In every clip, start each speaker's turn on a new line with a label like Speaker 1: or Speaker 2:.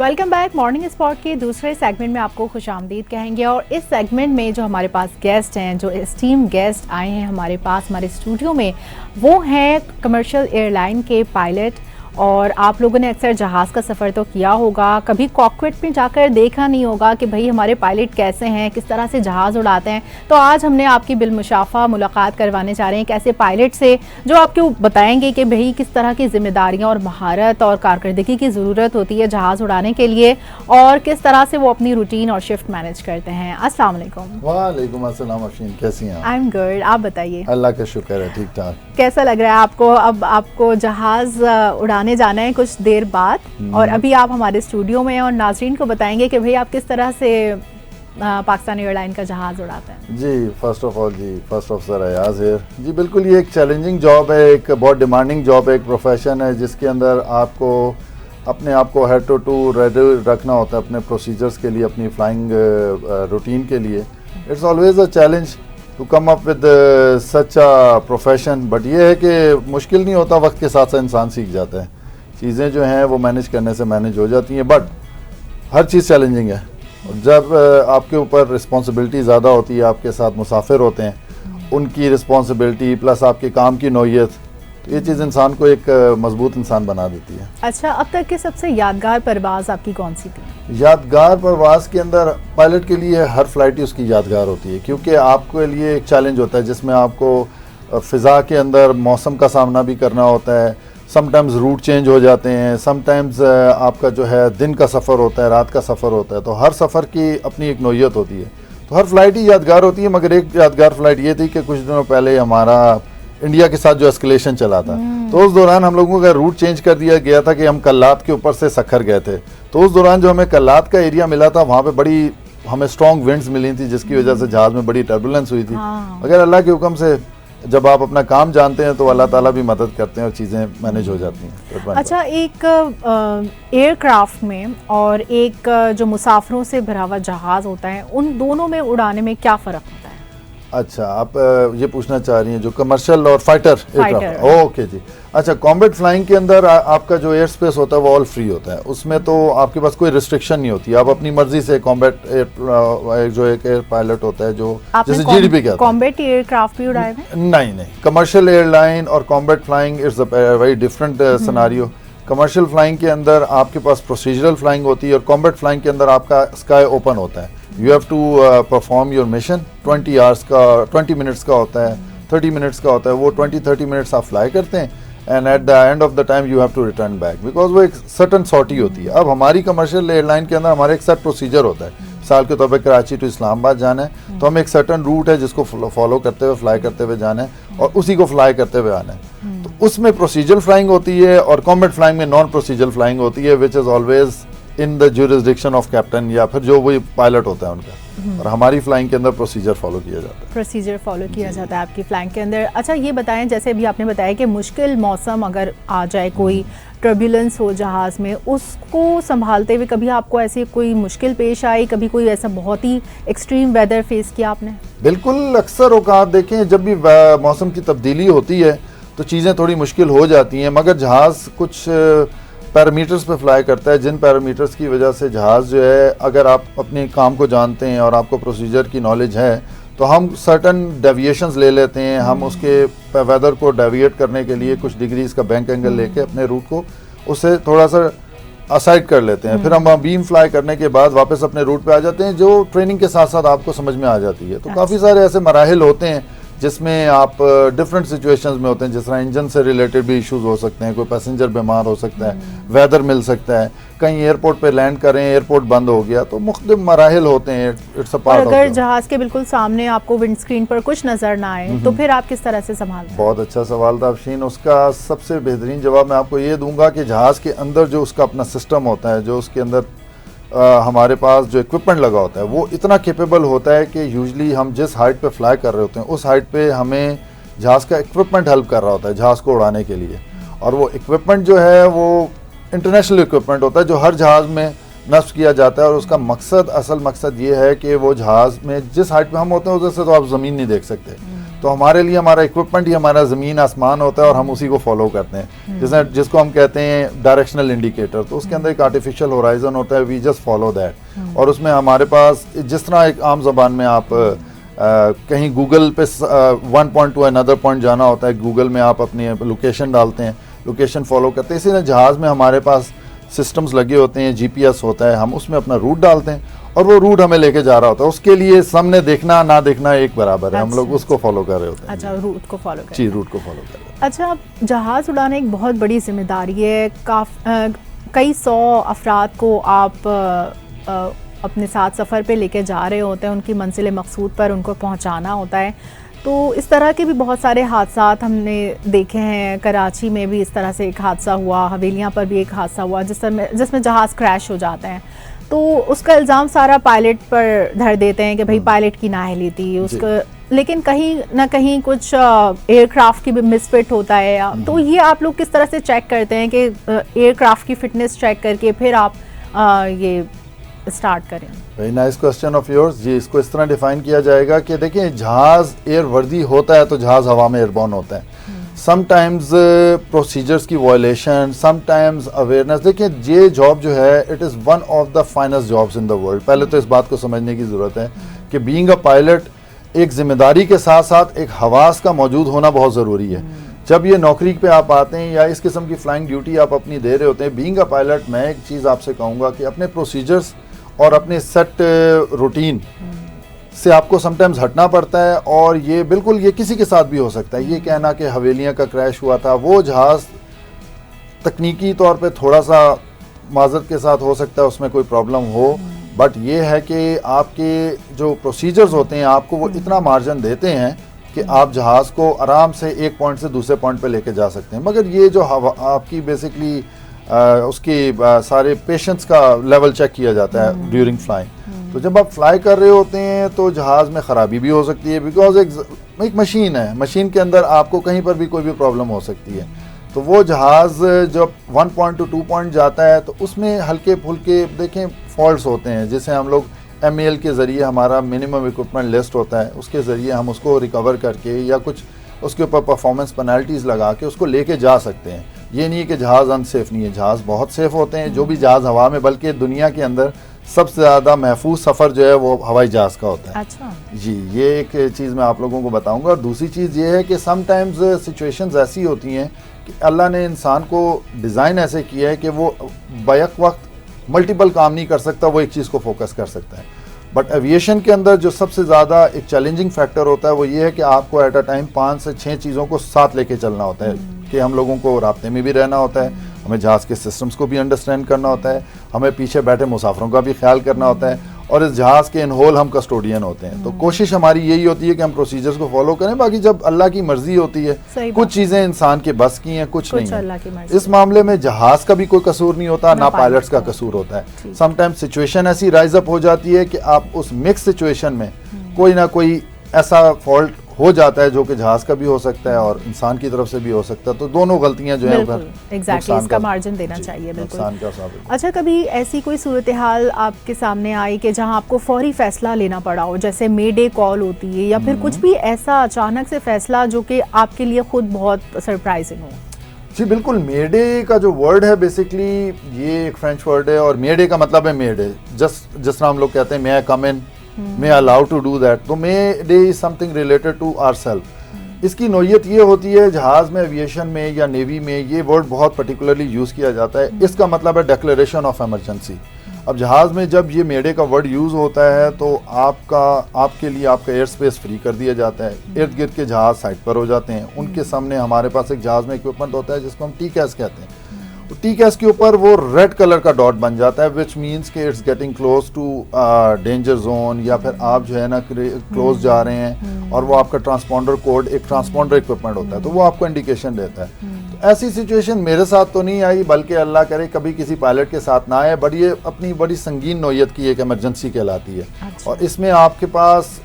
Speaker 1: Welcome back. Morning spot के दूसरे segment में आपको खुशामदीद कहेंगे और इस सेगमेंट में जो हमारे पास गेस्ट हैं, जो एस्टीम गेस्ट आए हैं हमारे पास हमारे स्टूडियो में, वो हैं कमर्शियल एयरलाइन के पायलट। और आप लोगों ने अक्सर जहाज़ का सफ़र तो किया होगा, कभी कॉकपिट में जाकर देखा नहीं होगा कि भाई हमारे पायलट कैसे हैं, किस तरह से जहाज़ उड़ाते हैं। तो आज हमने आपकी बिलमुशाफ़ा मुलाकात करवाने जा रहे हैं एक ऐसे पायलट से जो आपको बताएंगे कि भाई किस तरह की जिम्मेदारियां और महारत और कारकर्दगी की ज़रूरत होती है जहाज़ उड़ाने के लिए और किस तरह से वो अपनी रूटीन और शिफ्ट मैनेज करते हैं। अस्सलाम वालेकुम।
Speaker 2: वालेकुम अस्सलाम अफरीन, कैसी हैं?
Speaker 1: आई एम गुड, आप बताइए।
Speaker 2: अल्लाह का शुक्र है, ठीक ठाक।
Speaker 1: कैसा लग रहा है आपको? अब आपको जहाज़ उड़ाने जाना है कुछ देर बाद और अभी आप हमारे स्टूडियो में हैं और नाज़रीन को बताएंगे कि भाई आप किस तरह से पाकिस्तान एयरलाइन का जहाज़ उड़ाते हैं।
Speaker 2: जी फर्स्ट ऑफ ऑल जी फर्स्ट ऑफिसर अयाज है जी। बिल्कुल ये एक चैलेंजिंग जॉब है, एक बहुत डिमांडिंग जॉब है, एक प्रोफेशन है जिसके अंदर आपको अपने आप को हेड टू रेडी रखना होता है अपने प्रोसीजर्स के लिए, अपनी फ्लाइंग रूटीन के लिए। It's always a challenge to come up with such a profession, but ये है कि मुश्किल नहीं होता, वक्त के साथ साथ इंसान सीख जाता है। चीज़ें जो हैं वो मैनेज करने से मैनेज हो जाती हैं, बट हर चीज़ चैलेंजिंग है। जब आपके ऊपर रिस्पॉन्सिबिलिटी ज़्यादा होती है, आपके साथ मुसाफिर होते हैं, उनकी रिस्पॉन्सिबिलिटी प्लस आपके काम की नौयत, तो ये चीज़ इंसान को एक मजबूत इंसान बना देती है।
Speaker 1: अच्छा, अब तक की सबसे यादगार परवाज़ आपकी कौन सी थी?
Speaker 2: यादगार परवाज़ के अंदर पायलट के लिए हर फ्लाइट ही उसकी यादगार होती है, क्योंकि आपके लिए एक चैलेंज होता है जिसमें आपको फ़िज़ा के अंदर मौसम का सामना भी करना होता है। समटाइम्स रूट चेंज हो जाते हैं, समटाइम्स आपका जो है दिन का सफ़र होता है, रात का सफ़र होता है, तो हर सफ़र की अपनी एक नौयत होती है। तो हर फ्लाइट ही यादगार होती है, मगर एक यादगार फ्लाइट ये थी कि कुछ दिनों पहले हमारा इंडिया के साथ जो एस्केलेशन चला था, तो उस दौरान हम लोगों का रूट चेंज कर दिया गया था कि हम कल्लात के ऊपर से सखर गए थे। तो उस दौरान जो हमें कल्लात का एरिया मिला था, वहाँ पे बड़ी हमें स्ट्रॉन्ग विंड्स मिली थी, जिसकी वजह से जहाज़ में बड़ी टर्बुलेंस हुई थी। मगर अल्लाह के हुक्म से जब आप अपना काम जानते हैं तो अल्लाह ताला भी मदद करते हैं और चीज़ें मैनेज हो जाती हैं।
Speaker 1: अच्छा, एक एयरक्राफ्ट में और एक जो मुसाफिरों से भरा हुआ जहाज़ होता है, उन दोनों में उड़ाने में क्या फ़र्क होता है?
Speaker 2: अच्छा, आप ये पूछना चाह रही हैं जो कमर्शियल और फाइटर एयरक्राफ्ट? ओके जी। अच्छा, कॉम्बैट फ्लाइंग के अंदर आपका जो एयर स्पेस होता है वो ऑल फ्री होता है, उसमें तो आपके पास कोई रिस्ट्रिक्शन नहीं होती। आप अपनी मर्जी से कॉम्बैट जो एक एयर पायलट होता है जो जैसे जीडीपी का
Speaker 1: कॉम्बैट एयरक्राफ्ट भी उड़ाए हैं?
Speaker 2: नहीं, कमर्शियल एयरलाइन और combat flying it's a very different scenario. Commercial flying के अंदर आपके पास प्रोसीजरल फ्लाइंग होती है और कॉम्बैट फ्लाइंग के अंदर आपका स्काई ओपन होता है। You have to perform your mission. 20 minutes का होता है, 30 मिनट्स का होता है, वो 20-30 मिनट्स आप फ्लाई करते हैं and at the end of the time you have to return back, because वो एक सर्टन सॉर्टी होती है। अब हमारी कमर्शियल एयरलाइन के अंदर हमारे एक सेट प्रोसीजर होता है। साल के तौर पर कराची टू इस्लामाबाद जाना है तो हमें एक सर्टन रूट है जिसको फॉलो करते हुए फ्लाई करते हुए जाना है और उसी को फ्लाई करते हुए आना है। तो उसमें प्रोसीजरल फ्लाइंग होती है और कॉम्बैट फ्लाइंग में नॉन प्रोसीजरल फ्लाइंग होती है, which is always in the jurisdiction of captain या फिर जो वही पायलट होता है उनका। और हमारी फ्लाइंग के अंदर प्रोसीजर फॉलो किया जाता है।
Speaker 1: प्रोसीजर फॉलो किया जाता है आपकी फ्लाइंग के अंदर। अच्छा, ये बताएं, जैसे अभी आपने बताया कि मुश्किल मौसम अगर आ जाए, कोई टर्बुलेंस हो जहाज़ में, उसको संभालते हुए कभी आपको ऐसी कोई मुश्किल पेश आई? कभी कोई ऐसा बहुत ही एक्सट्रीम वेदर फेस किया आपने?
Speaker 2: बिल्कुल, अक्सर औकात देखें जब भी मौसम की तब्दीली होती है तो चीज़ें थोड़ी मुश्किल हो जाती हैं, मगर जहाज़ कुछ पैरामीटर्स पे फ्लाई करता है, जिन पैरामीटर्स की वजह से जहाज़ जो है, अगर आप अपने काम को जानते हैं और आपको प्रोसीजर की नॉलेज है तो हम सर्टन डेविएशंस ले लेते हैं। हम उसके वेदर को डेविएट करने के लिए कुछ डिग्रीज का बैंक एंगल लेके अपने रूट को उससे थोड़ा सा असाइड कर लेते हैं। फिर हम बीम फ्लाई करने के बाद वापस अपने रूट पे आ जाते हैं, जो ट्रेनिंग के साथ साथ आपको समझ में आ जाती है। तो काफ़ी सारे ऐसे मराहिल होते हैं जिसमें आप डिफरेंट सिचुएशंस में होते हैं, जिस तरह इंजन से रिलेटेड भी इश्यूज हो सकते हैं, कोई पैसेंजर बीमार हो सकता है, वेदर मिल सकता है, कहीं एयरपोर्ट पे लैंड करें एयरपोर्ट बंद हो गया, तो मुख्तलिफ मराहिल होते हैं। It's a part of.
Speaker 1: अगर जहाज के बिल्कुल सामने आपको विंड स्क्रीन पर कुछ नजर ना आए तो फिर आप किस तरह से संभालते हैं?
Speaker 2: बहुत अच्छा सवाल था अफशीन। उसका सबसे बेहतरीन जवाब मैं आपको ये दूंगा कि जहाज़ के अंदर जो उसका अपना सिस्टम होता है, जो उसके अंदर हमारे पास जो इक्विपमेंट लगा होता है वो इतना कैपेबल होता है कि यूजली हम जिस हाइट पे फ्लाई कर रहे होते हैं उस हाइट पे हमें जहाज़ का इक्विपमेंट हेल्प कर रहा होता है जहाज़ को उड़ाने के लिए। और वो इक्विपमेंट जो है वो इंटरनेशनल इक्विपमेंट होता है जो हर जहाज़ में नस्ब किया जाता है। और उसका मकसद, असल मकसद ये है कि वो जहाज़ में जिस हाइट पे हम होते हैं उधर से तो आप ज़मीन नहीं देख सकते, तो हमारे लिए हमारा इक्विपमेंट ही हमारा ज़मीन आसमान होता है और हम उसी को फॉलो करते हैं, जिसको हम कहते हैं डायरेक्शनल इंडिकेटर। तो उसके अंदर एक आर्टिफिशियल होराइजन होता है, वी जस्ट फॉलो दैट। और उसमें हमारे पास जिस तरह एक आम ज़बान में आप कहीं गूगल पे 1 पॉइंट टू अनदर पॉइंट जाना होता है, गूगल में आप अपनी लोकेशन डालते हैं, लोकेशन फॉलो करते हैं, इसी तरह जहाज़ में हमारे पास सिस्टम्स लगे होते हैं, GPS होता है, हम उसमें अपना रूट डालते हैं और वो रूट हमें लेके जा रहा होता है। उसके लिए सामने देखना ना देखना एक बराबर है, हम लोग उसको फॉलो कर रहे होते हैं।
Speaker 1: अच्छा, रूट को फॉलो कर,
Speaker 2: जी रूट को फॉलो कर रहे हैं।
Speaker 1: अच्छा, जहाज़ उड़ाना एक बहुत बड़ी जिम्मेदारी है। कई 100 अफराद को आप अपने साथ सफ़र पे लेके जा रहे होते हैं, उनकी मंजिल मकसूद पर उनको पहुंचाना होता है। तो इस तरह के भी बहुत सारे हादसात हमने देखे हैं। कराची में भी इस तरह से एक हादसा हुआ, हवेलियां पर भी एक हादसा हुआ जिसमें जहाज़ क्रैश हो जाते हैं। तो उसका इल्ज़ाम सारा पायलट पर धर देते हैं कि भाई पायलट की नाअहली थी उसका, लेकिन कहीं ना कहीं कुछ एयरक्राफ्ट की भी मिसफिट होता है। तो ये आप लोग किस तरह से चेक करते हैं कि एयरक्राफ्ट की फिटनेस चेक करके फिर आप ये स्टार्ट करें?
Speaker 2: Very nice question of yours. जी, इसको इस तरह डिफाइन किया जाएगा कि देखिए, जहाज़ एयर वर्दी होता है तो जहाज़ हवा में एयरबॉर्न होता है। समटाइम्स प्रोसीजर्स की वायलेशन, समटाइम्स अवेयरनेस। देखिए, ये जॉब जो है it is one of the finest jobs in the world. पहले तो इस बात को समझने की ज़रूरत है कि बीइंग अ पायलट एक जिम्मेदारी के साथ साथ एक हवास का मौजूद होना बहुत ज़रूरी है। जब ये नौकरी पे आप आते हैं या इस किस्म की फ्लाइंग ड्यूटी आप अपनी दे रहे होते हैं, बीइंग अ पायलट, मैं एक चीज़ आपसे कहूँगा कि अपने प्रोसीजर्स और अपने सेट रूटीन से आपको समटाइम्स हटना पड़ता है। और ये बिल्कुल ये किसी के साथ भी हो सकता है। ये कहना कि हवेलियाँ का क्रैश हुआ था, वो जहाज़ तकनीकी तौर पे थोड़ा सा माजरत के साथ हो सकता है, उसमें कोई प्रॉब्लम हो, बट ये है कि आपके जो प्रोसीजर्स होते हैं आपको वो इतना मार्जिन देते हैं कि आप जहाज़ को आराम से एक पॉइंट से दूसरे पॉइंट पे लेके जा सकते हैं। मगर ये जो आपकी बेसिकली उसकी सारे पेशेंस का लेवल चेक किया जाता है ड्यूरिंग फ्लाइंग। तो जब आप फ्लाई कर रहे होते हैं तो जहाज़ में ख़राबी भी हो सकती है, बिकॉज एक मशीन है, मशीन के अंदर आपको कहीं पर भी कोई भी प्रॉब्लम हो सकती है। तो वो जहाज़ जब 1 पॉइंट टू 2 पॉइंट जाता है तो उसमें हल्के फुल्के देखें फॉल्ट्स होते हैं, जिसे हम लोग MAL के ज़रिए, हमारा मिनिमम इक्विपमेंट लिस्ट होता है, उसके ज़रिए हम उसको रिकवर करके या कुछ उसके ऊपर परफॉर्मेंस पेनल्टीज़ लगा के उसको लेके जा सकते हैं। ये नहीं है कि जहाज़ अनसेफ नहीं है, जहाज़ बहुत सेफ होते हैं। जो भी जहाज़ हवा में, बल्कि दुनिया के अंदर सबसे ज़्यादा महफूज सफ़र जो है वो हवाई जहाज़ का होता है।
Speaker 1: अच्छा
Speaker 2: जी, ये एक चीज़ मैं आप लोगों को बताऊंगा। और दूसरी चीज़ ये है कि समटाइम्स सिचुएशंस ऐसी होती हैं कि अल्लाह ने इंसान को डिज़ाइन ऐसे किया है कि वो बैक वक्त मल्टीपल काम नहीं कर सकता, वो एक चीज़ को फोकस कर सकता है। बट एविएशन के अंदर जो सबसे ज़्यादा एक चैलेंजिंग फैक्टर होता है वो ये है कि आपको एट अ टाइम 5 से 6 चीज़ों को साथ लेके चलना होता है। कि हम लोगों को रास्ते में भी रहना होता है, हमें जहाज़ के सिस्टम्स को भी अंडरस्टैंड करना होता है, हमें पीछे बैठे मुसाफिरों का भी ख्याल करना होता है, और इस जहाज़ के इन होल हम कस्टोडियन होते हैं। तो कोशिश हमारी यही होती है कि हम प्रोसीजर्स को फॉलो करें। बाकी जब अल्लाह की मर्जी होती है, कुछ चीज़ें इंसान के बस की हैं, कुछ नहीं है। इस मामले में जहाज़ का भी कोई कसूर नहीं होता, ना पायलट्स का कसूर होता है। समटाइम्स सिचुएशन ऐसी राइज अप हो जाती है कि आप उस मिक्स सिचुएशन में कोई ना कोई ऐसा फॉल्ट हो जाता है जो कि जहाज का भी हो सकता है और इंसान की तरफ से भी हो सकता है। तो दोनों गलतियां जो है
Speaker 1: एग्जैक्टली इसका मार्जिन देना चाहिए। बिल्कुल। अच्छा, कभी ऐसी कोई सूरत हाल आपके सामने आई कि जहां आपको फौरी फैसला लेना पड़ा हो, जैसे मे डे कॉल होती है या फिर कुछ भी ऐसा अचानक से फैसला जो कि आपके लिए खुद बहुत सरप्राइजिंग हो?
Speaker 2: जी बिल्कुल। मेडे का जो वर्ड है बेसिकली ये एक फ्रेंच वर्ड है और मेडे का मतलब है मेडे, जस्ट जिस तरह हम लोग कहते हैं may I come in, may allow to do that. तो mayday is something related to ourself. इसकी नोयत ये होती है, जहाज में, एविएशन में या नेवी में ये वर्ड बहुत पर्टिकुलरली यूज़ किया जाता है। इसका मतलब है डिक्लेरेशन ऑफ इमरजेंसी। अब जहाज में जब ये मेडे का वर्ड यूज़ होता है तो आपके लिए आपका एयर स्पेस फ्री कर दिया जाता है। इर्द गिर्द के जहाज साइड पर हो जाते हैं, उनके सामने हमारे पास एक जहाज में इक्विपमेंट होता है जिसको हम TCAS कहते हैं। TCAS के ऊपर वो रेड कलर का डॉट बन जाता है, विच मीन्स के it's getting close to danger zone, या फिर आप जो है ना क्लोज जा रहे हैं और वो आपका ट्रांसपॉन्डर कोड, एक ट्रांसपॉन्डर इक्विपमेंट होता है तो वो आपको इंडिकेशन देता है। तो ऐसी सिचुएशन मेरे साथ तो नहीं आई, बल्कि अल्लाह करे कभी किसी पायलट के साथ ना आए, बट ये अपनी बड़ी संगीन नोयत की एक इमरजेंसी कहलाती है। और इसमें आपके पास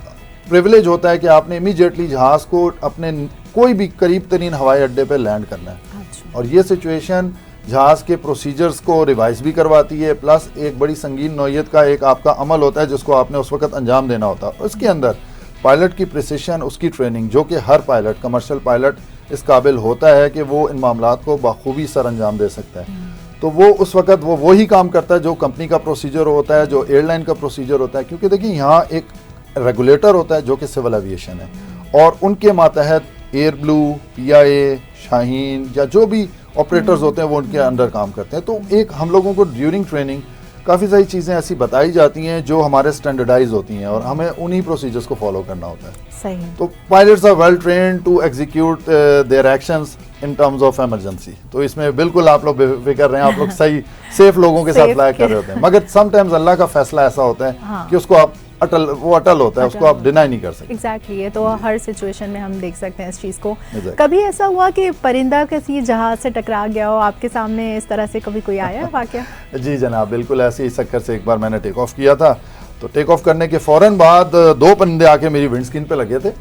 Speaker 2: प्रिविलेज होता है कि आपने इमीडिएटली जहाज़ को अपने कोई भी करीब तरीन हवाई अड्डे पर लैंड करना है। और ये सिचुएशन जहाज़ के प्रोसीजर्स को रिवाइज भी करवाती है, प्लस एक बड़ी संगीन नौयत का एक आपका अमल होता है जिसको आपने उस वक्त अंजाम देना होता है। उसके अंदर पायलट की प्रिसिशन, उसकी ट्रेनिंग, जो कि हर पायलट, कमर्शियल पायलट इस काबिल होता है कि वो इन मामलात को बखूबी सर अंजाम दे सकता है। तो वो उस वक्त वो वही काम करता है जो कंपनी का प्रोसीजर होता है, जो एयरलाइन का प्रोसीजर होता है, क्योंकि देखिए यहाँ एक रेगुलेटर होता है जो कि सिविल एविएशन है, और उनके मातहत एयर ब्लू, PIA, शाहीन या जो भी ऑपरेटर्स होते हैं वो उनके अंडर काम करते हैं। तो एक हम लोगों को ड्यूरिंग ट्रेनिंग काफ़ी सारी चीज़ें ऐसी बताई जाती हैं जो हमारे स्टैंडर्डाइज होती हैं और हमें उन्हीं प्रोसीजर्स को फॉलो करना होता है।
Speaker 1: सही।
Speaker 2: तो pilots are well trained to execute their actions in terms of emergency. तो इसमें बिल्कुल आप लोग बेफिक्र रहे हैं, आप लोग सही सेफ लोगों के साथ फ्लाई कर रहे होते हैं। मगर समटाइम्स अल्लाह का फैसला ऐसा होता है कि उसको आप अटल होता है, उसको आप डिनाई नहीं कर सकते।
Speaker 1: एग्जैक्टली, ये तो हर सिचुएशन में हम देख सकते हैं इस चीज़ को। कभी ऐसा हुआ कि परिंदा किसी जहाज से टकरा गया हो, आपके सामने इस तरह से कभी कोई आया है वाकया?
Speaker 2: जी जनाब, बिल्कुल ऐसे ही चक्कर से एक बार मैंने टेक ऑफ किया था। तो टेक ऑफ करने के फ़ौरन बाद 2 परिंदे आके मेरी विंड स्क्रीन पे लगे थे।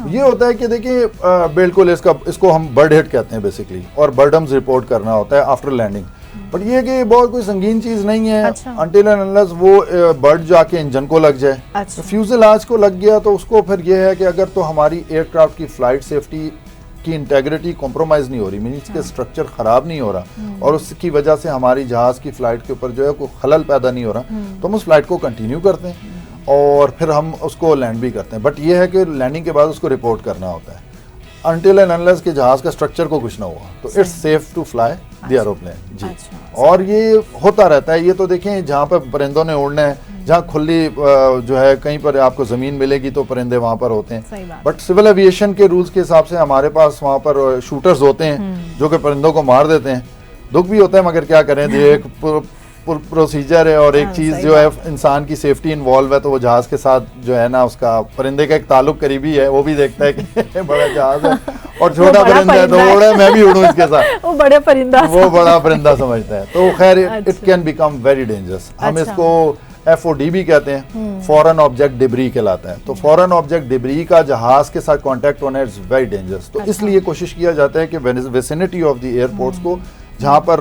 Speaker 2: ये होता है कि देखिए बिल्कुल इसको हम बर्ड हिट कहते हैं बेसिकली, और बर्डम्स रिपोर्ट करना होता है आफ्टर लैंडिंग। बट ये कि बहुत कोई संगीन चीज नहीं है अनटिल एंड अनलेस वो बर्ड जाके इंजन को लग जाए। तो फ्यूज़ेलाज को लग गया तो उसको फिर ये है कि अगर तो हमारी एयरक्राफ्ट की फ्लाइट सेफ्टी की इंटेग्रिटी कॉम्प्रोमाइज़ नहीं हो रही, मीन्स के स्ट्रक्चर ख़राब नहीं हो रहा और उसकी वजह से हमारी जहाज़ की फ़्लाइट के ऊपर जो है कोई खलल पैदा नहीं हो रहा, तो हम उस फ्लाइट को कंटिन्यू करते हैं और फिर हम उसको लैंड भी करते हैं। बट ये है कि लैंडिंग के बाद उसको रिपोर्ट करना होता है अनटिल एंड अनलेस के जहाज़ का स्ट्रक्चर को कुछ ना हुआ, तो it's safe to fly the aeroplane जी। और ये होता रहता है। ये तो देखें जहाँ पर परिंदों ने उड़ना है, जहाँ खुली जो है कहीं पर आपको ज़मीन मिलेगी तो परिंदे वहाँ पर होते हैं। बट सिविल एविएशन के रूल्स के हिसाब से हमारे पास वहाँ पर शूटर्स होते हैं जो कि परिंदों को मार देते हैं। दुख भी होता है मगर क्या करें, ये एक प्रोसीजर है और एक चीज़ जो है इंसान की सेफ्टी इन्वॉल्व है, तो वो जहाज़ के साथ जो है ना उसका परिंदे का एक ताल्लुक करीबी है, वो भी देखता है कि बड़ा जहाज़ है और छोटा परिंदा है तो उड़ा मैं भी उड़ूं इसके साथ, वो बड़ा परिंदा समझता है। तो खैर it can become very dangerous. हम इसको FOD भी कहते हैं, फॉरेन ऑब्जेक्ट डिब्री कहलाता है। तो फॉरेन ऑब्जेक्ट डिब्री का जहाज के साथ कांटेक्ट होना इज वेरी डेंजरस। तो इसलिए कोशिश किया जाता है कि विसिनिटी ऑफ द एयरपोर्ट्स को, जहाँ पर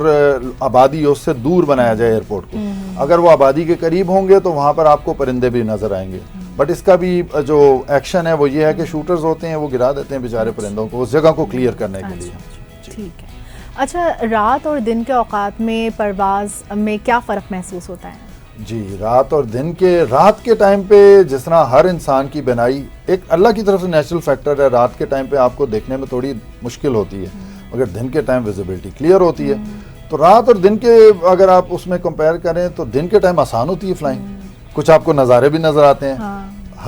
Speaker 2: आबादी है उससे दूर बनाया जाए एयरपोर्ट को। अगर वो आबादी के करीब होंगे तो वहाँ पर आपको परिंदे भी नजर आएंगे। बट इसका भी जो एक्शन है वो ये है कि शूटर्स होते हैं वो गिरा देते हैं बेचारे परिंदों को उस जगह को क्लियर करने के लिए।
Speaker 1: ठीक है। अच्छा, रात और दिन के औकात में परवाज में क्या फ़र्क महसूस होता है?
Speaker 2: जी, रात और दिन रात के टाइम पे जिस तरह हर इंसान की बनाई एक अल्लाह की तरफ से नेचुरल फैक्टर है, रात के टाइम पे आपको देखने में थोड़ी मुश्किल होती है मगर दिन के टाइम विजिबिलिटी क्लियर होती है। तो रात और दिन के अगर आप उसमें कंपेयर करें तो दिन के टाइम आसान होती है फ्लाइंग, कुछ आपको नज़ारे भी नज़र आते हैं।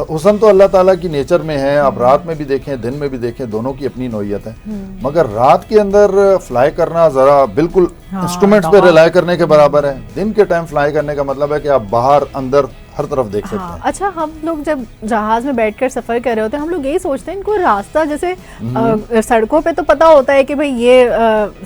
Speaker 2: हुस्न तो अल्लाह ताला की नेचर में है, आप रात में भी देखें दिन में भी देखें, दोनों की अपनी नोयत है। मगर रात के अंदर फ्लाई करना ज़रा बिल्कुल इंस्ट्रूमेंट्स पे रिलाई करने के बराबर है। दिन के टाइम फ्लाई करने का मतलब है कि आप बाहर अंदर हर तरफ देख सकते हैं।
Speaker 1: अच्छा, हम लोग जब जहाज में बैठकर सफर कर रहे होते हैं हम लोग यही सोचते हैं इनको रास्ता जैसे सड़कों पे तो पता होता है कि भाई ये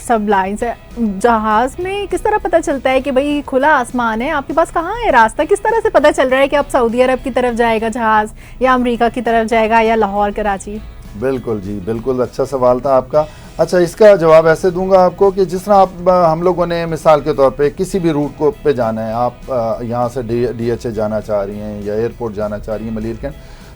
Speaker 1: सब लाइन्स है, जहाज में किस तरह पता चलता है कि भाई खुला आसमान है, आपके पास कहाँ है रास्ता? किस तरह से पता चल रहा है कि अब सऊदी अरब की तरफ जाएगा जहाज या अमेरिका की तरफ जाएगा या लाहौर कराची?
Speaker 2: बिल्कुल जी, बिल्कुल अच्छा सवाल था आपका। अच्छा, इसका जवाब ऐसे दूंगा आपको कि जिस तरह आप हम लोगों ने मिसाल के तौर पे किसी भी रूट को पे जाना है, आप यहाँ से DHA जाना चाह रही हैं या एयरपोर्ट जाना चाह रही हैं मलीर कैंट,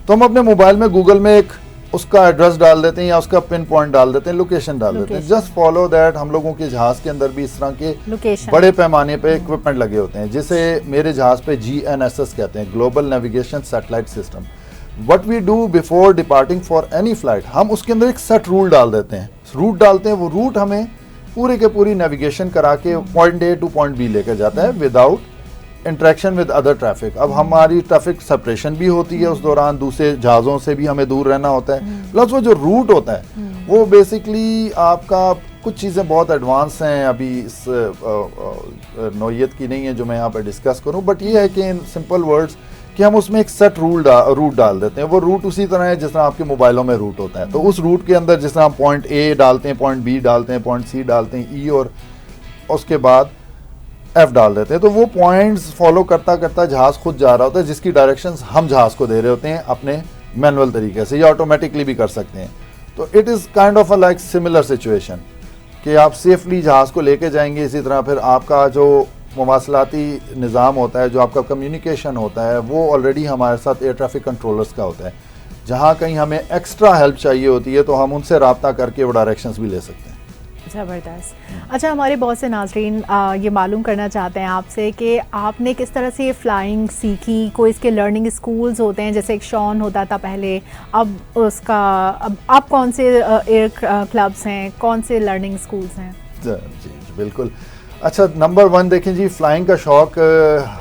Speaker 2: तो हम अपने मोबाइल में गूगल में एक उसका एड्रेस डाल देते हैं या उसका पिन पॉइंट डाल देते हैं, लोकेशन डाल देते हैं। Just follow that. हम लोगों के जहाज़ के अंदर भी इस तरह के बड़े पैमाने पे इक्विपमेंट लगे होते हैं जिसे मेरे जहाज़ पे GNSS कहते हैं, global navigation satellite system. What we do before departing for any flight, हम उसके अंदर एक सेट रूल डाल देते हैं, रूट डालते हैं। वो रूट हमें पूरे के पूरी नेविगेशन करा के point A two point B लेकर जाता है without interaction with other traffic. अब हमारी ट्रैफिक सेपरेशन भी होती है उस दौरान, दूसरे जहाज़ों से भी हमें दूर रहना होता है। प्लस वो जो रूट होता है वो बेसिकली आपका कुछ चीज़ें बहुत एडवांस हैं, अभी इस नौयत की नहीं है जो मैं यहाँ पर डिस्कस करूँ। बट ये है कि इन सिंपल वर्ड्स कि हम उसमें एक सेट रूट डाल देते हैं। वो रूट उसी तरह है जिस तरह आपके मोबाइलों में रूट होता है। तो उस रूट के अंदर जिस तरह हम पॉइंट A डालते हैं, पॉइंट B डालते हैं, पॉइंट C डालते हैं, E और उसके बाद F डाल देते हैं, तो वो पॉइंट्स फॉलो करता करता जहाज़ खुद जा रहा होता है जिसकी डायरेक्शंस हम जहाज़ को दे रहे होते हैं अपने मैनुअल तरीके से या ऑटोमेटिकली भी कर सकते हैं। तो it is kind of a like similar situation कि आप सेफली जहाज़ को लेके जाएंगे। इसी तरह फिर आपका जो मवासलाती निज़ाम होता है, जो आपका कम्युनिकेशन होता है, वो ऑलरेडी हमारे साथ एयर ट्रैफिक कंट्रोलर्स का होता है। जहाँ कहीं हमें एक्स्ट्रा हेल्प चाहिए होती है तो हम उनसे रब्ता करके वो डायरेक्शंस भी ले सकते हैं।
Speaker 1: ज़बरदस्त। अच्छा, हमारे बहुत से नाज़रीन ये मालूम करना चाहते हैं आपसे कि आपने किस तरह से ये फ़्लाइंग सीखी, कोई इसके लर्निंग स्कूल्स होते हैं, जैसे एक शॉन होता था पहले, अब आप कौन से एयर क्लब्स हैं, कौन से लर्निंग स्कूल्स हैं?
Speaker 2: जी बिल्कुल। अच्छा, नंबर 1 देखें जी, फ्लाइंग का शौक़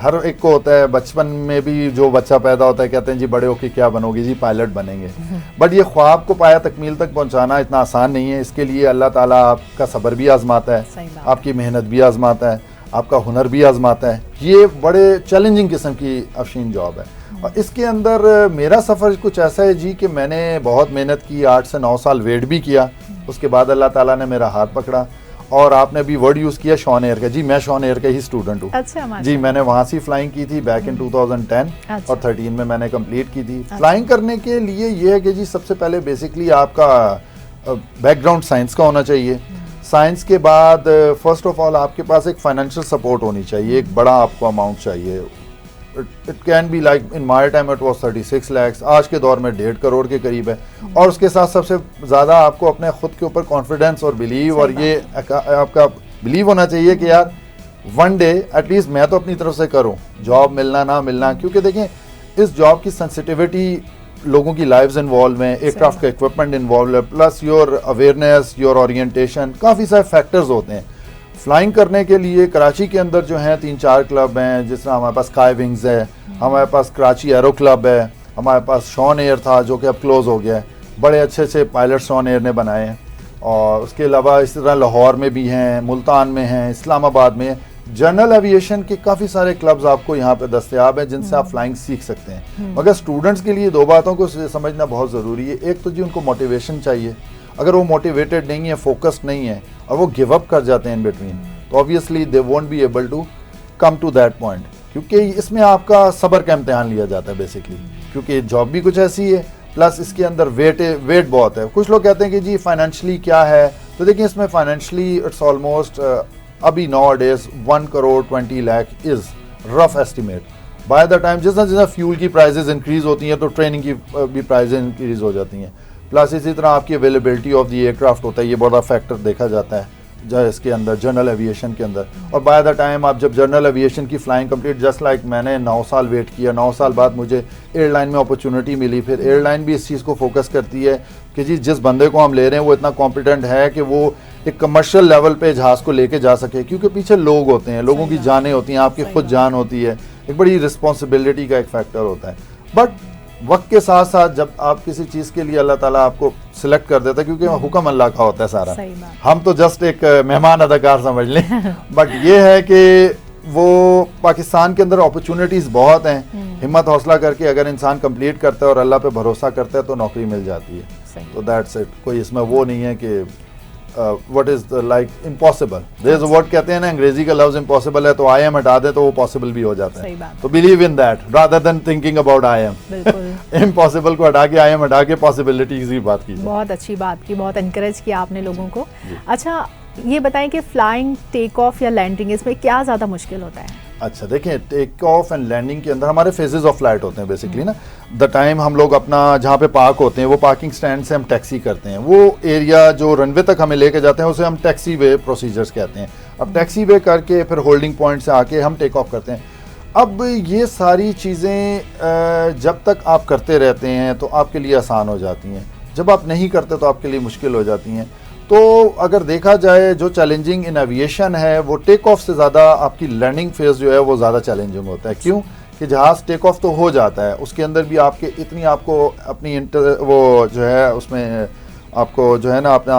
Speaker 2: हर एक को होता है। बचपन में भी जो बच्चा पैदा होता है कहते हैं जी बड़े होके क्या बनोगे, जी पायलट बनेंगे। बट ये ख्वाब को पाया तकमील तक पहुंचाना इतना आसान नहीं है। इसके लिए अल्लाह ताला आपका सब्र भी आजमाता है, आपकी मेहनत भी आजमाता है, आपका हुनर भी आजमाता है। ये बड़े चैलेंजिंग किस्म की अफशीन जॉब है। और इसके अंदर मेरा सफ़र कुछ ऐसा है जी कि मैंने बहुत मेहनत की, 8 से 9 साल वेट भी किया। उसके बाद अल्लाह ताला ने मेरा हाथ पकड़ा। और आपने भी वर्ड यूज़ किया शॉन एयर का, जी मैं शॉन एयर का ही स्टूडेंट हूँ।
Speaker 1: अच्छा,
Speaker 2: जी मैंने वहाँ से फ्लाइंग की थी बैक इन 2010
Speaker 1: अच्छा।
Speaker 2: और 13 में मैंने कंप्लीट की थी। फ्लाइंग करने के लिए ये है कि जी सबसे पहले बेसिकली आपका बैकग्राउंड साइंस का होना चाहिए। साइंस के बाद फर्स्ट ऑफ ऑल आपके पास एक फाइनेंशियल सपोर्ट होनी चाहिए, एक बड़ा आपको अमाउंट चाहिए। It can be like in my time it was 36 lakhs, आज के दौर में 1.5 करोड़ के करीब है। और उसके साथ सबसे ज़्यादा आपको अपने खुद के ऊपर कॉन्फिडेंस और बिलीव, और ये आपका बिलीव होना चाहिए कि यार वन डे एटलीस्ट मैं तो अपनी तरफ से करूं, जॉब मिलना ना मिलना। क्योंकि देखें इस जॉब की सेंसिटिविटी, लोगों की लाइव्स इन्वॉल्व हैं, एयरक्राफ्ट का इक्विपमेंट इन्वॉल्व है, plus your awareness, your orientation, काफ़ी सारे फैक्टर्स होते हैं। फ्लाइंग करने के लिए कराची के अंदर जो हैं 3-4 क्लब हैं, जिस तरह हमारे पास स्काई विंग्स है, हमारे पास कराची एरो क्लब है, हमारे पास शॉन एयर था जो कि अब क्लोज़ हो गया है। बड़े अच्छे अच्छे पायलट शॉन एयर ने बनाए हैं। और उसके अलावा इस तरह लाहौर में भी हैं, मुल्तान में हैं, इस्लामाबाद में। जनरल एविएशन के काफ़ी सारे क्लब्स आपको यहाँ पे दस्तयाब हैं जिनसे आप फ्लाइंग सीख सकते हैं। मगर स्टूडेंट्स के लिए 2 बातों को समझना बहुत ज़रूरी है। एक तो जी उनको मोटिवेशन चाहिए। अगर वो मोटिवेटेड नहीं है, फोकस्ड नहीं है और वो गिव अप कर जाते हैं इन बिटवीन, तो obviously they won't be able to come to that point. क्योंकि इसमें आपका सब्र का इम्तिहान लिया जाता है बेसिकली, क्योंकि जॉब भी कुछ ऐसी है, प्लस इसके अंदर वेट बहुत है। कुछ लोग कहते हैं कि जी फाइनेंशियली क्या है, तो देखिए इसमें फाइनेंशियली इट्स ऑलमोस्ट अभी now days 1 crore 20 lakh is rough estimate. Bye the time जिस फ्यूल की प्राइजेज इंक्रीज होती हैं तो ट्रेनिंग की भी प्राइजेज इंक्रीज हो जाती हैं। प्लस इसी तरह आपकी अवेलेबिलिटी ऑफ द एयरक्राफ्ट होता है, ये बड़ा फैक्टर देखा जाता है जो इसके अंदर जनरल एविएशन के अंदर। और बाय द टाइम आप जब जनरल एविएशन की फ्लाइंग कंप्लीट, जस्ट लाइक मैंने 9 साल वेट किया, 9 साल बाद मुझे एयरलाइन में अपॉर्चुनिटी मिली। फिर एयरलाइन भी इस चीज़ को फोकस करती है कि जी जिस बंदे को हम ले रहे हैं वो इतना कॉम्पिटेंट है कि वो एक कमर्शियल लेवल पे जहाज़ को लेके जा सके। क्योंकि पीछे लोग होते हैं, लोगों की जानें होती हैं, आपकी खुद जान होती है, एक बड़ी रिस्पॉन्सिबिलिटी का एक फैक्टर होता है। बट वक्त के साथ साथ जब आप किसी चीज़ के लिए अल्लाह ताला आपको सिलेक्ट कर देता है, क्योंकि हुक्म अल्लाह का होता है सारा, हम तो जस्ट एक मेहमान अदाकार समझ लें। बट ये है कि वो पाकिस्तान के अंदर अपॉर्चुनिटीज़ बहुत हैं। हिम्मत हौसला करके अगर इंसान कंप्लीट करता है और अल्लाह पे भरोसा करता है तो नौकरी मिल जाती है। तो दैट्स इट। कोई इसमें वो नहीं है कि what is like impossible. There is a word कहते हैं ना अंग्रेजी का लफ्ज इम्पॉसिबल है, तो आई एम हटा दे तो वो पॉसिबल भी हो जाता है। तो believe in that rather than thinking about I am. Impossible को हटा के आई एम हटा के पॉसिबिलिटीज की बात की।
Speaker 1: बहुत अच्छी बात की, बहुत एनकरेज किया आपने लोगों को। अच्छा ये बताएं कि फ्लाइंग, टेक ऑफ या लैंडिंग, इसमें क्या ज़्यादा मुश्किल होता है?
Speaker 2: अच्छा देखिए, टेक ऑफ एंड लैंडिंग के अंदर हमारे फेजेस ऑफ फ्लाइट होते हैं बेसिकली ना। द टाइम हम लोग अपना जहाँ पे पार्क होते हैं वो पार्किंग स्टैंड से हम टैक्सी करते हैं, वो एरिया जो रनवे तक हमें लेके जाते हैं उसे हम टैक्सी वे प्रोसीजर्स कहते हैं। अब टैक्सी वे करके फिर होल्डिंग पॉइंट से आके हम टेक ऑफ करते हैं। अब ये सारी चीज़ें जब तक आप करते रहते हैं तो आपके लिए आसान हो जाती हैं, जब आप नहीं करते तो आपके लिए मुश्किल हो जाती हैं। तो अगर देखा जाए जो चैलेंजिंग इन एविएशन है वो टेक ऑफ से ज़्यादा आपकी लैंडिंग फेज़ जो है वो ज़्यादा चैलेंजिंग होता है। क्यों कि जहाज़ टेक ऑफ तो हो जाता है, उसके अंदर भी आपके इतनी आपको अपनी वो जो है उसमें आपको जो है ना अपना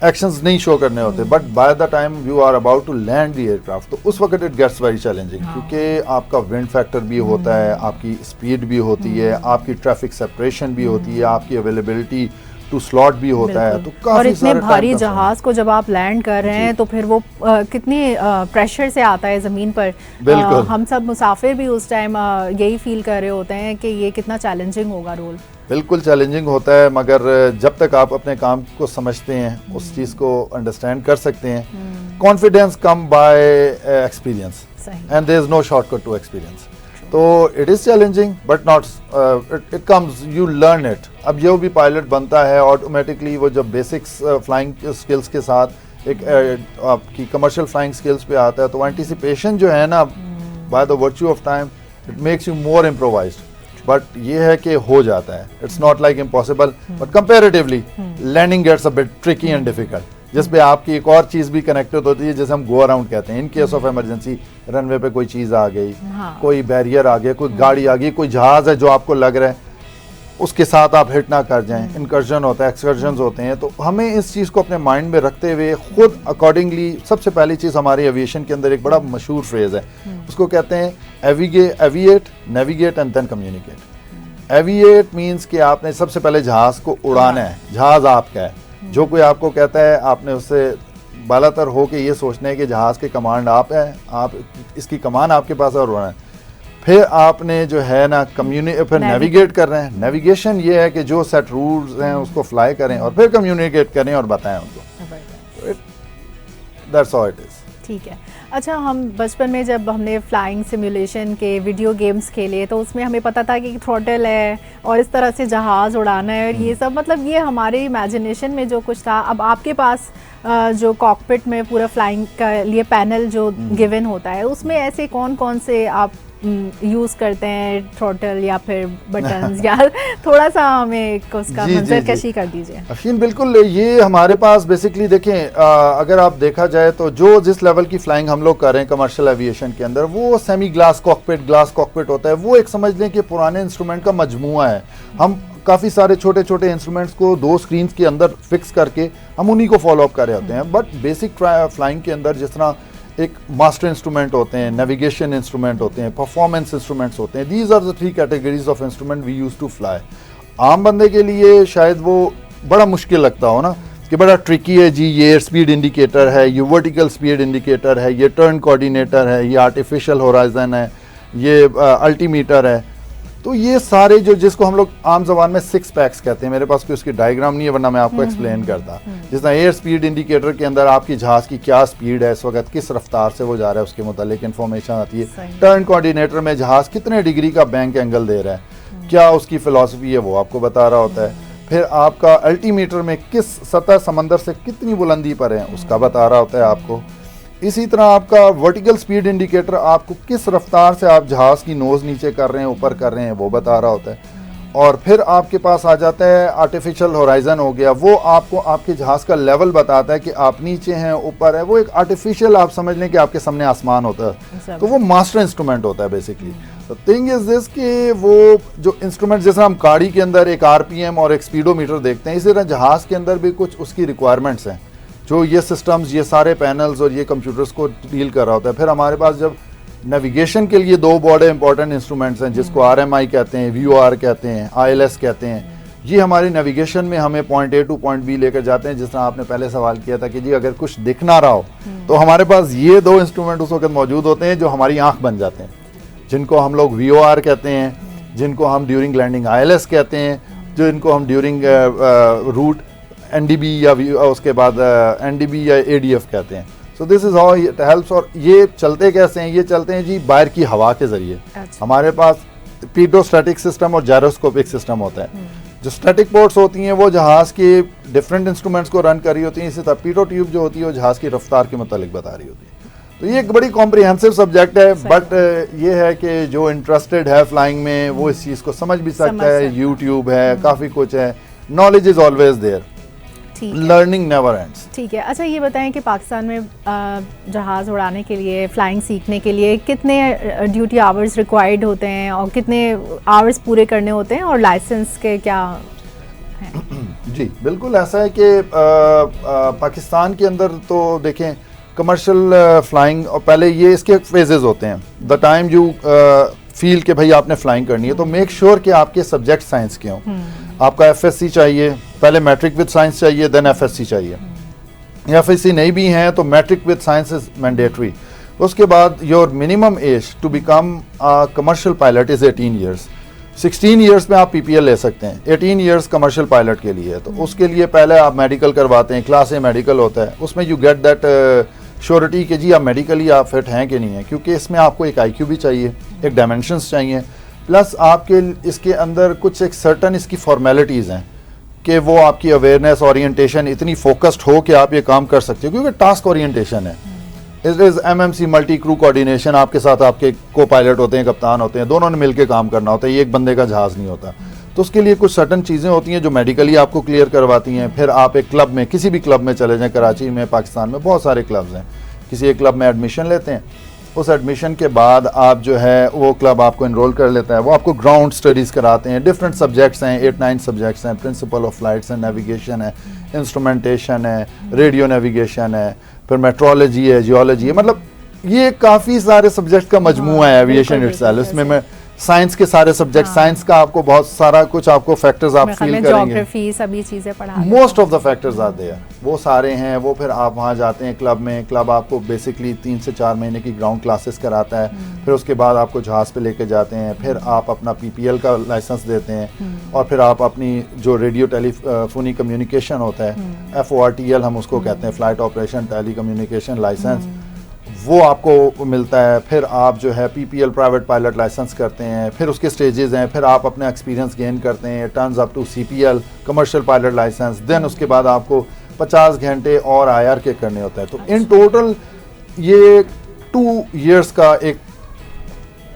Speaker 2: एक्शंस नहीं शो करने होते। But by the time you are about to land the aircraft तो उस वक्त इट गेट्स वेरी चैलेंजिंग, क्योंकि आपका विंड फैक्टर भी होता है, आपकी स्पीड भी होती है, आपकी ट्रैफिक सेपरेशन भी होती है, आपकी अवेलेबिलिटी टू स्लॉट भी होता है। तो काफी
Speaker 1: और इतने भारी जहाज को जब आप लैंड कर रहे हैं तो फिर वो कितनी प्रेशर से आता है ज़मीन पर। हम सब मुसाफिर भी उस टाइम यही फील कर रहे होते हैं कि ये कितना चैलेंजिंग होगा रोल।
Speaker 2: बिल्कुल चैलेंजिंग होता है, मगर जब तक आप अपने काम को समझते हैं, उस चीज़ को अंडरस्टैंड कर सकते हैं, confidence come by experience and there is no shortcut to experience. तो it is challenging but not, it comes, you learn it. अब जो भी पायलट बनता है ऑटोमेटिकली वो जब बेसिक्स फ्लाइंग स्किल्स के साथ एक आपकी कमर्शियल फ्लाइंग स्किल्स पे आता है, तो एंटिसिपेशन जो है ना, by the virtue of time it makes you more improvised. But ये है कि हो जाता है, it's not like impossible, but comparatively landing gets a bit tricky and difficult, जिस पे आपकी एक और चीज़ भी कनेक्टेड होती है जैसे हम गो अराउंड कहते हैं। In case of emergency runway पे कोई चीज़ आ गई, कोई बैरियर आ गया, कोई गाड़ी आ गई, कोई जहाज़ है जो आपको लग रहा है उसके साथ आप हिट ना कर जाएं, इनकर्जन होता है, एक्सकर्जन होते हैं। तो हमें इस चीज़ को अपने माइंड में रखते हुए खुद अकॉर्डिंगली, सबसे पहली चीज़ हमारी एविएशन के अंदर एक बड़ा मशहूर फ्रेज़ है, उसको कहते हैं aviate, navigate and then communicate. Aviate means कि आपने सबसे पहले जहाज़ को उड़ाना है, जहाज़ आपका है। जो कोई आपको कहता है आपने उससे बालातर हो के ये सोचना है कि जहाज़ के कमांड आप है, आप इसकी कमान आपके पास है और उड़ाना है। फिर आपने जो है ना फिर नेविगेट कर रहे हैं। नेविगेशन ये है कि जो सेट रूल्स हैं उसको फ्लाई करें और फिर कम्युनिकेट करें और बताएं उनको। That's how it is.
Speaker 1: ठीक है। अच्छा, हम बचपन में जब हमने फ्लाइंग सिमुलेशन के वीडियो गेम्स खेले तो उसमें हमें पता था कि थ्रॉटल है और इस तरह से जहाज़ उड़ाना है और ये सब, मतलब ये हमारे इमेजिनेशन में जो कुछ था। अब आपके पास जो कॉकपिट में पूरा फ्लाइंग का लिए पैनल जो गिवन होता है, उसमें ऐसे कौन कौन से आप यूज़ करते हैं, थ्रॉटल या फिर बटन्स या थोड़ा सा हमें उसका मंजरकशी कर दीजिए।
Speaker 2: अफीन, बिल्कुल, ये हमारे पास बेसिकली देखें, अगर आप देखा जाए तो जो जिस लेवल की फ्लाइंग हम लोग कर रहे हैं कमर्शियल एविएशन के अंदर, वो सेमी ग्लास कॉकपिट होता है। वो एक समझ लें कि पुराने इंस्ट्रूमेंट का मजमुआ है। हम काफ़ी सारे छोटे छोटे इंस्ट्रूमेंट्स को दो स्क्रीन के अंदर फिक्स करके हम उन्हीं को फॉलो अप कर रहे होते हैं। बट बेसिक फ्लाइंग के अंदर जिस तरह एक मास्टर इंस्ट्रूमेंट होते हैं, नेविगेशन इंस्ट्रूमेंट होते हैं, परफॉर्मेंस इंस्ट्रूमेंट्स होते हैं, these are the 3 categories of instrument we use to fly. आम बंदे के लिए शायद वो बड़ा मुश्किल लगता हो ना कि बड़ा ट्रिकी है जी, ये स्पीड इंडिकेटर है, ये वर्टिकल स्पीड इंडिकेटर है, ये टर्न कोऑर्डिनेटर है, ये आर्टिफिशियल होराइजन है, ये अल्टीमीटर है। तो ये सारे जो जिसको हम लोग आम जबान में 6 पैक्स कहते हैं, मेरे पास कोई उसकी डायग्राम नहीं है वरना मैं आपको एक्सप्लेन करता। जिस तरह एयर स्पीड इंडिकेटर के अंदर आपकी जहाज़ की क्या स्पीड है इस वक्त, किस रफ्तार से वो जा रहा है, उसके मुतालिक इन्फॉर्मेशन आती है। टर्न कोऑर्डिनेटर में जहाज़ कितने डिग्री का बैंक एंगल दे रहा है, क्या उसकी फिलॉसफी है, वो आपको बता रहा होता है। फिर आपका अल्टीमीटर में किस सतह समंदर से कितनी बुलंदी पर है उसका बता रहा होता है आपको। इसी तरह आपका वर्टिकल स्पीड इंडिकेटर आपको किस रफ्तार से आप जहाज़ की नोज़ नीचे कर रहे हैं, ऊपर कर रहे हैं, वो बता रहा होता है। और फिर आपके पास आ जाता है आर्टिफिशियल होराइजन हो गया, वो आपको आपके जहाज़ का लेवल बताता है कि आप नीचे हैं, ऊपर है। वो एक आर्टिफिशियल, आप समझ लें कि आपके सामने आसमान होता है। तो वो मास्टर इंस्ट्रूमेंट होता है बेसिकली। तो थिंग इज दिस कि वो जो इंस्ट्रूमेंट, जैसे हम गाड़ी के अंदर एक RPM और एक स्पीडोमीटर देखते हैं, इसी तरह जहाज़ के अंदर भी कुछ उसकी रिक्वायरमेंट्स हैं जो ये सिस्टम्स, ये सारे पैनल्स और ये कंप्यूटर्स को डील कर रहा होता है। फिर हमारे पास जब नेविगेशन के लिए 2 बड़े इंपॉर्टेंट इंस्ट्रूमेंट्स हैं जिसको RMI कहते हैं, VOR कहते हैं, ILS कहते हैं। ये हमारी नेविगेशन में हमें point A two point B लेकर जाते हैं। जिस तरह आपने पहले सवाल किया था कि जी अगर कुछ दिख ना रहा हो तो हमारे पास ये 2 इंस्ट्रूमेंट उस वक्त मौजूद होते हैं जो हमारी आँख बन जाते हैं, जिनको हम लोग VOR कहते हैं, जिनको हम ड्यूरिंग लैंडिंग ILS कहते हैं, जिनको हम ड्यूरिंग रूट NDB या उसके बाद NDB या ADF कहते हैं। So this is how it helps. और ये चलते कैसे हैं? ये चलते हैं जी बाहर की हवा के जरिए। हमारे पास पीडोस्टैटिक सिस्टम और जायरोस्कोपिक सिस्टम होता है। जो स्टैटिक पोर्ट्स होती हैं वो जहाज़ के डिफरेंट इंस्ट्रूमेंट्स को रन कर रही होती हैं। इसी तरह पीडो ट्यूब जो होती है वो जहाज़ की रफ्तार के मुतालिक बता रही होती है। तो ये एक बड़ी कॉम्प्रिहेंसिव सब्जेक्ट है, बट ये है कि जो इंटरेस्टेड है फ्लाइंग में वो इस चीज़ को समझ भी सकता है। यूट्यूब है, काफ़ी कुछ है, knowledge is always there, learning never ends.
Speaker 1: ठीक है। अच्छा, ये बताएं कि पाकिस्तान में जहाज़ उड़ाने के लिए, फ्लाइंग सीखने के लिए कितने ड्यूटी आवर्स रिक्वायर्ड होते हैं और कितने आवर्स पूरे करने होते हैं और लाइसेंस के क्या हैं?
Speaker 2: जी बिल्कुल ऐसा है कि पाकिस्तान के अंदर तो देखें कमर्शियल फ्लाइंग, और पहले ये इसके फेजेस होते हैं। द टाइम यू फील कि भाई आपने फ्लाइंग करनी है तो मेक श्योर कि आपके सब्जेक्ट साइंस के हों। आपका FSC चाहिए, पहले मैट्रिक विद साइंस चाहिए, देन FSC चाहिए। FSC नहीं भी हैं तो matric with science is mandatory. उसके बाद your minimum age to become commercial pilot is 18 years. 16 years में आप PPL ले सकते हैं, 18 ईयर्स कमर्शियल पायलट के लिए। तो उसके लिए पहले आप मेडिकल करवाते हैं, क्लास A मेडिकल होता है, उसमें यू गेट दैट श्योरिटी कि जी आप मेडिकली आप फिट हैं कि नहीं है, क्योंकि इसमें आपको एक आईक्यू भी चाहिए, एक डायमेंशंस चाहिए, प्लस आपके इसके अंदर कुछ एक सर्टन इसकी फॉर्मेलिटीज़ हैं कि वो आपकी अवेयरनेस ओरिएंटेशन इतनी फोकस्ड हो कि आप ये काम कर सकते हो, क्योंकि टास्क ओरिएंटेशन है। It is MMC multi crew coordination, आपके साथ आपके को पायलट होते हैं, कप्तान होते हैं, दोनों ने मिलकर काम करना होता है, ये एक बंदे का जहाज़ नहीं होता। तो उसके लिए कुछ सर्टन चीज़ें होती हैं जो मेडिकली आपको क्लियर करवाती हैं। फिर आप एक क्लब में, किसी भी क्लब में चले जाएं, कराची में, पाकिस्तान में बहुत सारे क्लब्स हैं, किसी एक क्लब में एडमिशन लेते हैं, उस एडमिशन के बाद आप जो है वो क्लब आपको इनरोल कर लेता है, वो आपको ग्राउंड स्टडीज़ कराते हैं, डिफरेंट सब्जेक्ट्स हैं, 8-9 सब्जेक्ट्स हैं, principle of flights and navigation है, इंस्ट्रूमेंटेशन है, रेडियो नेविगेशन है, फिर मेट्रोलॉजी है, जियोलॉजी है, मतलब ये काफ़ी सारे सब्जेक्ट का मजमूआ है एविएशन इटसेल्फ। इसमें मैं साइंस के सारे सब्जेक्ट, साइंस का आपको बहुत सारा कुछ आपको फैक्टर्स आप फील करेंगे,
Speaker 1: ज्योग्राफी सभी चीजें पढ़ा,
Speaker 2: most of the factors are there, वो सारे हैं। वो फिर आप वहाँ जाते हैं क्लब में, क्लब आपको बेसिकली 3 से 4 महीने की ग्राउंड क्लासेस कराता है, फिर उसके बाद आपको जहाज़ पे लेके जाते हैं, फिर आप अपना PPL का लाइसेंस देते हैं, और फिर आप अपनी जो रेडियो टेलीफोनी कम्युनिकेशन होता है, FORTL हम उसको कहते हैं, flight operation telecommunication license, वो आपको मिलता है। फिर आप जो है PPL प्राइवेट पायलट लाइसेंस करते हैं, फिर उसके स्टेजेस हैं, फिर आप अपना एक्सपीरियंस गेन करते हैं, turns up to CPL commercial pilot license, then उसके बाद आपको 50 घंटे और IR के करने होता है। तो इन टोटल ये 2 years का एक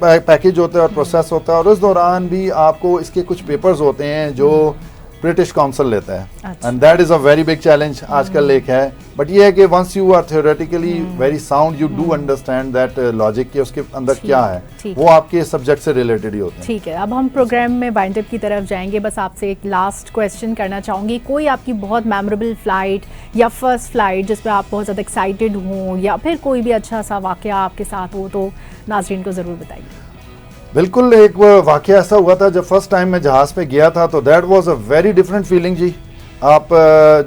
Speaker 2: पैकेज होता है और प्रोसेस होता है, और उस दौरान भी आपको इसके कुछ पेपर्स होते हैं जो ब्रिटिश काउंसिल लेता है, and that is a very big challenge आजकल एक है। बट ये है कि once you are theoretically very sound, you do understand that logic के उसके अंदर क्या है, वो आपके सब्जेक्ट से रिलेटेड ही होते हैं।
Speaker 1: ठीक है, अब हम प्रोग्राम में बाइंड अप की तरफ जाएंगे। बस आपसे एक लास्ट क्वेश्चन करना चाहूँगी, कोई आपकी बहुत मेमोरेबल फ्लाइट या फर्स्ट फ्लाइट जिस पर आप बहुत ज़्यादा एक्साइटेड हों, या फिर कोई भी अच्छा सा वाक़या आपके साथ हो, तो नाज़रीन को ज़रूर बताइए।
Speaker 2: बिल्कुल, एक वाक़या ऐसा हुआ था जब फर्स्ट टाइम मैं जहाज़ पे गया था, तो that was a very different feeling जी। आप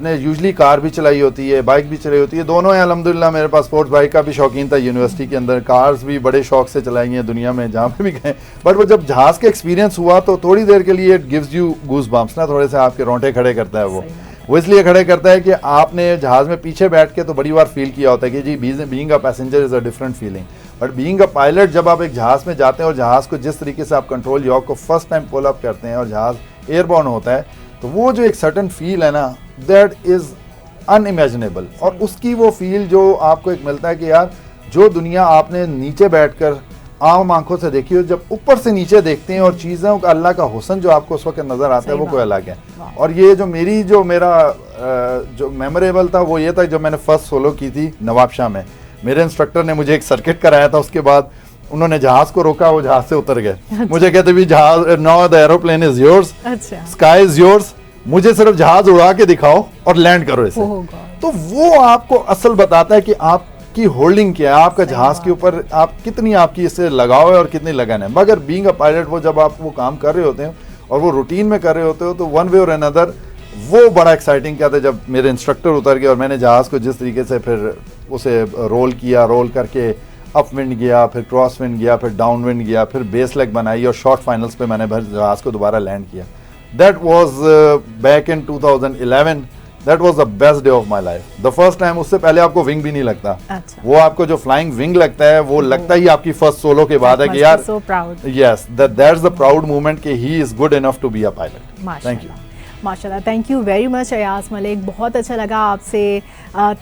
Speaker 2: ने यूजली कार भी चलाई होती है, बाइक भी चलाई होती है, दोनों है अल्हम्दुलिल्लाह। मेरे पास स्पोर्ट्स बाइक का भी शौकीन था यूनिवर्सिटी के अंदर, कार्स भी बड़े शौक से चलाई हैं दुनिया में जहाँ पे भी गए। बट वो जब जहाज़ का एक्सपीरियंस हुआ तो थोड़ी देर के लिए it gives you goose bumps ना, थोड़े से आपके रोंटे खड़े करता है वो इसलिए खड़े करता है कि आपने जहाज़ में पीछे बैठ के तो बड़ी बार फील किया होता है कि जी being a passenger is a different feeling, but being a pilot जब आप एक जहाज़ में जाते हैं और जहाज़ को जिस तरीके से आप कंट्रोल यॉक को फर्स्ट टाइम पुल अप करते हैं और जहाज़ एयरबॉर्न होता है, तो वो जो एक सर्टन फील है ना, दैट इज़ अनइमेजिनेबल। और उसकी वो फील जो आपको एक मिलता है कि यार जो दुनिया आपने नीचे बैठकर आम आंखों से देखी हो, जब ऊपर से नीचे देखते हैं और चीज़ों का अल्लाह का हुस्न जो आपको उस वक्त नज़र आता है, वो कोई अलग है। और ये जो मेरा जो मेमोरेबल था वो ये था जब मैंने फर्स्ट सोलो की थी नवाबशाह में, मेरे इंस्ट्रक्टर ने मुझे एक सर्किट कराया था, उसके बाद उन्होंने जहाज़ को रोका, वो जहाज़ से उतर गए। मुझे कहते भी जहाज़, now the aeroplane is yours, sky is yours, मुझे सिर्फ जहाज़ उड़ा के दिखाओ और लैंड करो इसे। तो वो आपको असल बताता है कि आपकी होल्डिंग क्या है, आपका जहाज़ के ऊपर आप कितनी आपकी इससे लगाव है और कितनी लगन है। मगर बीइंग अ पायलट वो जब आप वो काम कर रहे होते हैं और वो रूटीन में कर रहे होते हो, तो वन वे और अनदर वो बड़ा एक्साइटिंग क्या था जब मेरे इंस्ट्रक्टर उतर गए और मैंने जहाज़ को जिस तरीके से फिर उसे रोल किया, रोल करके अप विंड गया, फिर क्रॉस विंड गया, फिर डाउन विंड गया, फिर बेस लेग बनाई और शॉर्ट फाइनल्स पे मैंने जहाज़ को दोबारा लैंड किया। That was back in 2011। That was the best day of my life. The first time, उससे पहले आपको विंग भी नहीं लगता। वो आपको जो फ्लाइंग विंग लगता है वो लगता ही आपकी फर्स्ट सोलो के बाद है कि यार yes, that's the proud moment कि he is good enough to be a pilot. Thank you
Speaker 1: माशाल्लाह, thank you very much Ayaz Malik. बहुत अच्छा लगा आपसे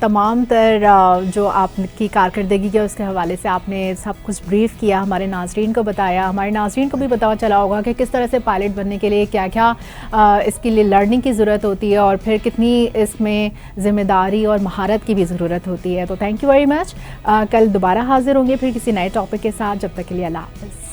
Speaker 1: तमाम तर जो आपकी कारकर्दगी के उसके हवाले से आपने सब कुछ ब्रीफ किया, हमारे नाजरीन को बताया, हमारे नाजरीन को भी पता चला होगा कि किस तरह से पायलट बनने के लिए क्या क्या इसके लिए लर्निंग की ज़रूरत होती है और फिर कितनी इसमें ज़िम्मेदारी और महारत की भी ज़रूरत होती है। तो थैंक यू वेरी मच। कल दोबारा हाजिर होंगे फिर किसी नए टॉपिक के साथ। जब तक के लिए अल्लाह हाफ़िज़।